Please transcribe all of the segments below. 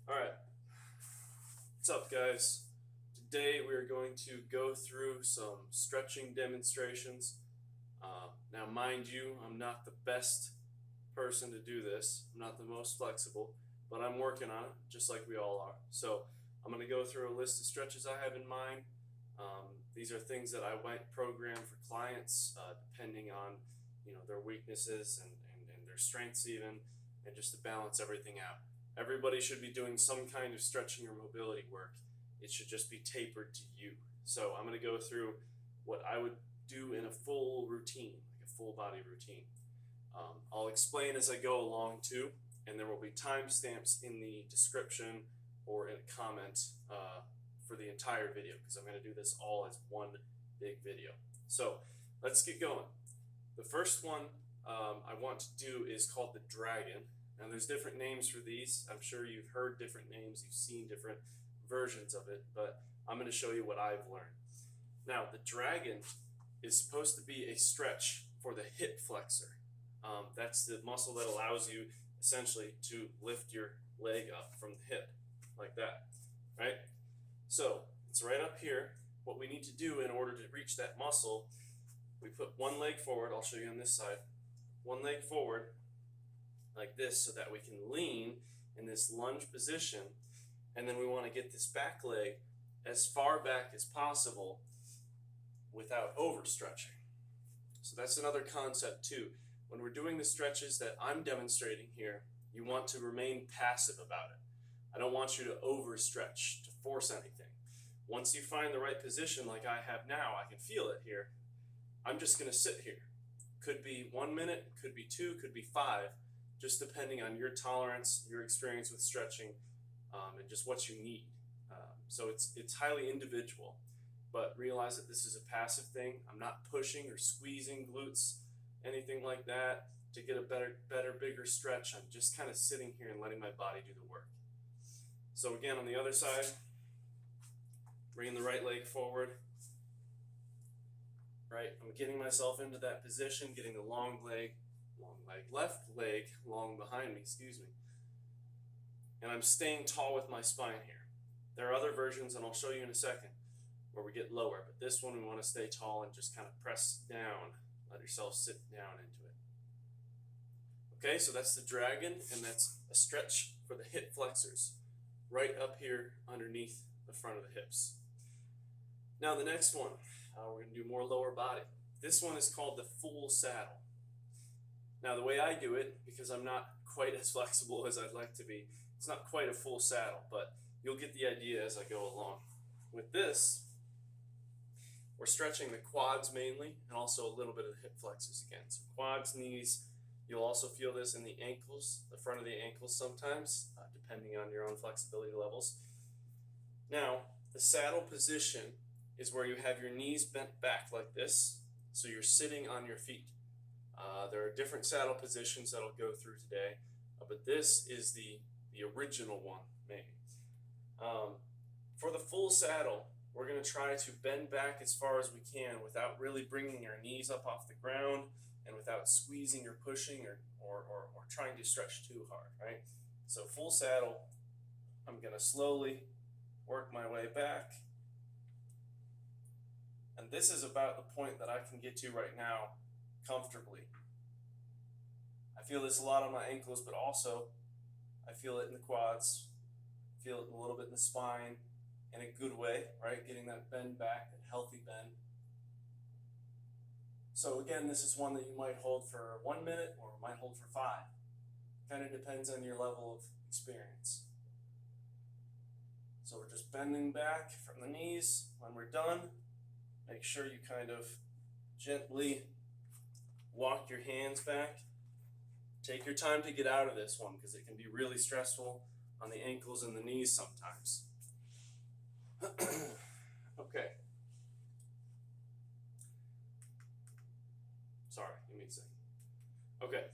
Alright, what's up guys? Today we're going to go through some stretching demonstrations. Now mind you, I'm not the best person to do this. I'm not the most flexible, but I'm working on it just like we all are. So I'm going to go through a list of stretches I have in mind. These are things that I might program for clients depending on their weaknesses and their strengths even, and just to balance everything out. Everybody should be doing some kind of stretching or mobility work. It should just be tapered to you. So I'm going to go through what I would do in a full routine, like a full body routine. I'll explain as I go along too, and there will be timestamps in the description or in a comment for the entire video, because I'm going to do this all as one big video. So let's get going. The first one I want to do is called the dragon. Now there's different names for these. I'm sure you've heard different names, you've seen different versions of it, but I'm going to show you what I've learned. Now the dragon is supposed to be a stretch for the hip flexor. That's the muscle that allows you essentially to lift your leg up from the hip, like that, right? So it's right up here. What we need to do in order to reach that muscle, we put one leg forward. I'll show you on this side. One leg forward like this so that we can lean in this lunge position, and then we want to get this back leg as far back as possible without overstretching. So that's another concept too. When we're doing the stretches that I'm demonstrating here, you want to remain passive about it. I don't want you to overstretch, to force anything. Once you find the right position like I have now, I can feel it here, I'm just going to sit here. Could be 1 minute, could be 2, could be 5, just depending on your tolerance, your experience with stretching, and just what you need. So it's highly individual, but realize that this is a passive thing. I'm not pushing or squeezing glutes, anything like that, to get a better, bigger stretch. I'm just kind of sitting here and letting my body do the work. So again, on the other side, bringing the right leg forward. Right, I'm getting myself into that position, getting the long leg, left leg long behind me, excuse me. And I'm staying tall with my spine here. There are other versions, and I'll show you in a second, where we get lower, but this one we want to stay tall and just kind of press down, let yourself sit down into it. Okay, so that's the dragon, and that's a stretch for the hip flexors, right up here underneath the front of the hips. Now the next one, we're going to do more lower body. This one is called the full saddle. Now the way I do it, because I'm not quite as flexible as I'd like to be, it's not quite a full saddle, but you'll get the idea as I go along. With this, we're stretching the quads mainly, and also a little bit of the hip flexors again. So quads, knees, you'll also feel this in the ankles, the front of the ankles sometimes, depending on your own flexibility levels. Now, the saddle position is where you have your knees bent back like this, so you're sitting on your feet. There are different saddle positions that I'll go through today, but this is the original one made. For the full saddle, we're going to try to bend back as far as we can without really bringing your knees up off the ground and without squeezing or pushing or trying to stretch too hard, right? So full saddle, I'm going to slowly work my way back. And this is about the point that I can get to right now comfortably. I feel this a lot on my ankles, but also I feel it in the quads, feel it a little bit in the spine, in a good way, right? Getting that bend back, that healthy bend. So again, this is one that you might hold for 1 minute or might hold for 5. Kind of depends on your level of experience. So we're just bending back from the knees. When we're done, make sure you kind of gently walk your hands back. Take your time to get out of this one because it can be really stressful on the ankles and the knees sometimes. Okay. Sorry, give me a second. Okay.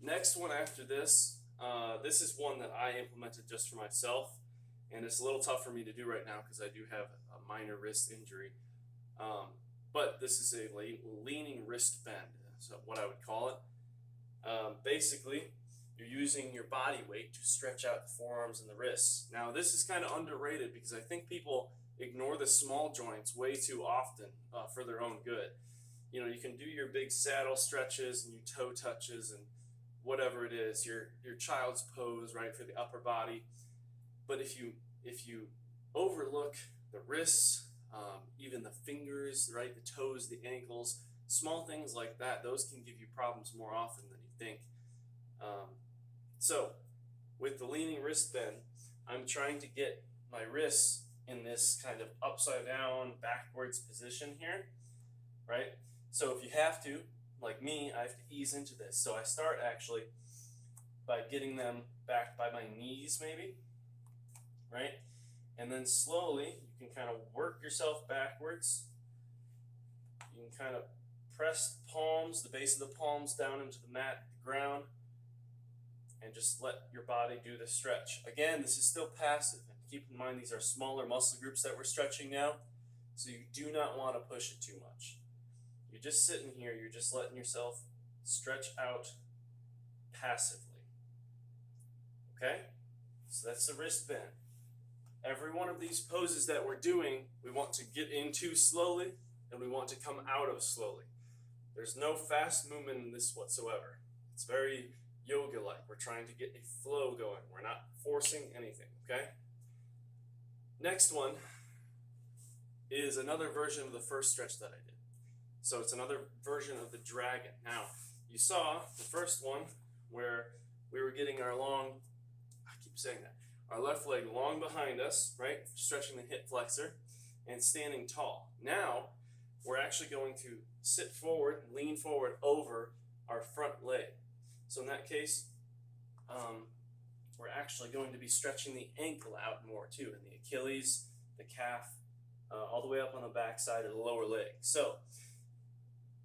Next one after this, this is one that I implemented just for myself, and it's a little tough for me to do right now because I do have a minor wrist injury. But this is a leaning wrist bend, so what I would call it. Basically, you're using your body weight to stretch out the forearms and the wrists. Now, this is kind of underrated because I think people ignore the small joints way too often for their own good. You know, you can do your big saddle stretches and your toe touches and whatever it is, your child's pose, right, for the upper body. But if you overlook the wrists, even the fingers, right, the toes, the ankles, small things like that, those can give you problems more often than you think. So with the leaning wrist bend, I'm trying to get my wrists in this kind of upside down, backwards position here, right? So if you have to, like me, I have to ease into this. So I start actually by getting them back by my knees maybe, right? And then slowly you can kind of work yourself backwards. You can kind of press the palms, the base of the palms down into the mat, the ground, and just let your body do the stretch. Again, this is still passive. And keep in mind, these are smaller muscle groups that we're stretching now, so you do not want to push it too much. You're just sitting here, you're just letting yourself stretch out passively. Okay? So that's the wrist bend. Every one of these poses that we're doing, we want to get into slowly, and we want to come out of slowly. There's no fast movement in this whatsoever. It's very yoga-like. We're trying to get a flow going. We're not forcing anything, okay? Next one is another version of the first stretch that I did. So it's another version of the dragon. Now, you saw the first one where we were getting our our left leg long behind us, right? Stretching the hip flexor and standing tall. Now, we're actually going to sit forward, lean forward over our front leg. So in that case, we're actually going to be stretching the ankle out more too, and the Achilles, the calf, all the way up on the back side of the lower leg. So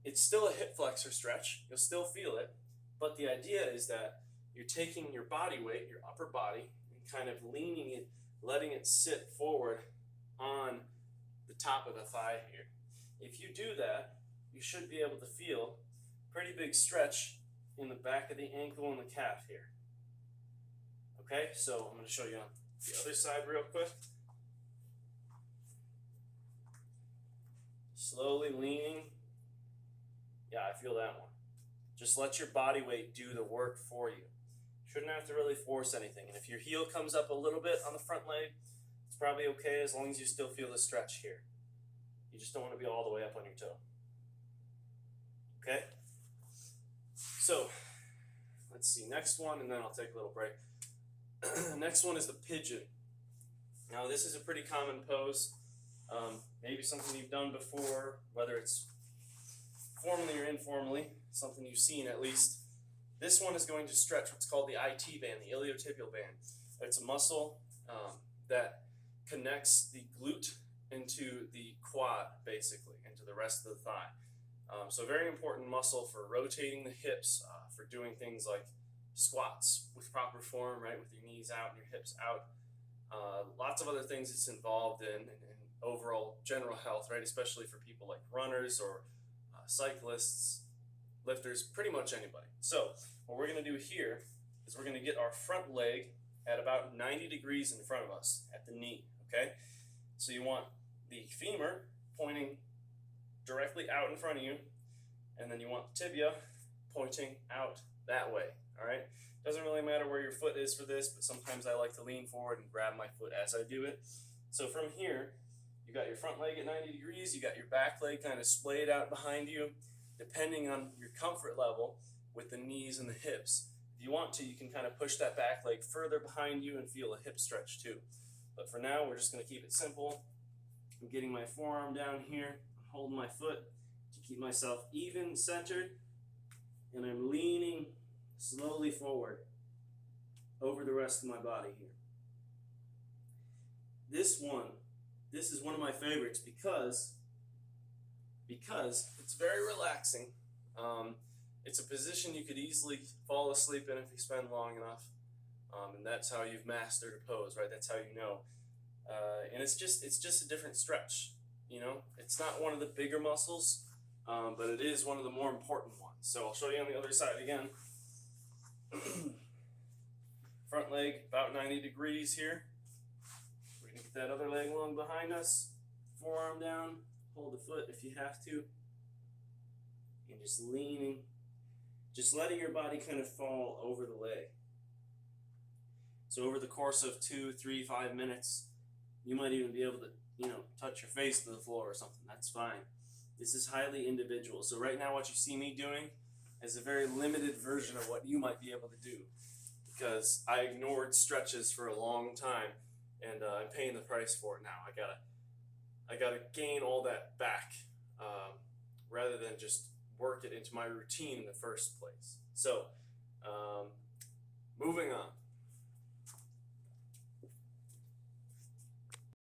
it's still a hip flexor stretch. You'll still feel it, but the idea is that you're taking your body weight, your upper body, and kind of leaning it, letting it sit forward on the top of the thigh here. If you do that, you should be able to feel pretty big stretch in the back of the ankle and the calf here. Okay, so I'm going to show you on the other side real quick. Slowly leaning. Yeah, I feel that one. Just let your body weight do the work for you. Shouldn't have to really force anything. And if your heel comes up a little bit on the front leg, it's probably okay as long as you still feel the stretch here. You just don't want to be all the way up on your toe. Okay? So, let's see, next one, and then I'll take a little break. Next one is the pigeon. Now, this is a pretty common pose. Maybe something you've done before, whether it's formally or informally, something you've seen at least. This one is going to stretch what's called the IT band, the iliotibial band. It's a muscle that connects the glute into the quad, basically, into the rest of the thigh. So very important muscle for rotating the hips, for doing things like squats with proper form, right, with your knees out and your hips out. Lots of other things it's involved in overall general health, right, especially for people like runners or cyclists, lifters, pretty much anybody. So what we're going to do here is we're going to get our front leg at about 90 degrees in front of us at the knee, okay? So you want the femur pointing directly out in front of you, and then you want the tibia pointing out that way, all right? Doesn't really matter where your foot is for this, but sometimes I like to lean forward and grab my foot as I do it. So from here, you got your front leg at 90 degrees, you got your back leg kind of splayed out behind you, depending on your comfort level with the knees and the hips. If you want to, you can kind of push that back leg further behind you and feel a hip stretch too. But for now, we're just going to keep it simple. I'm getting my forearm down here, I'm holding my foot to keep myself even centered, and I'm leaning slowly forward over the rest of my body here. This is one of my favorites because it's very relaxing. It's a position you could easily fall asleep in if you spend long enough, and that's how you've mastered a pose, right? That's how you know. And it's just a different stretch, you know? It's not one of the bigger muscles, but it is one of the more important ones. So I'll show you on the other side again. Front leg about 90 degrees here. We're going to get that other leg long behind us. Forearm down. Hold the foot if you have to. And just leaning. Just letting your body kind of fall over the leg. So over the course of 2, 3, 5 minutes, you might even be able to, touch your face to the floor or something. That's fine. This is highly individual. So right now what you see me doing is a very limited version of what you might be able to do, because I ignored stretches for a long time, and I'm paying the price for it now. I gotta gain all that back, rather than just work it into my routine in the first place. So, moving on.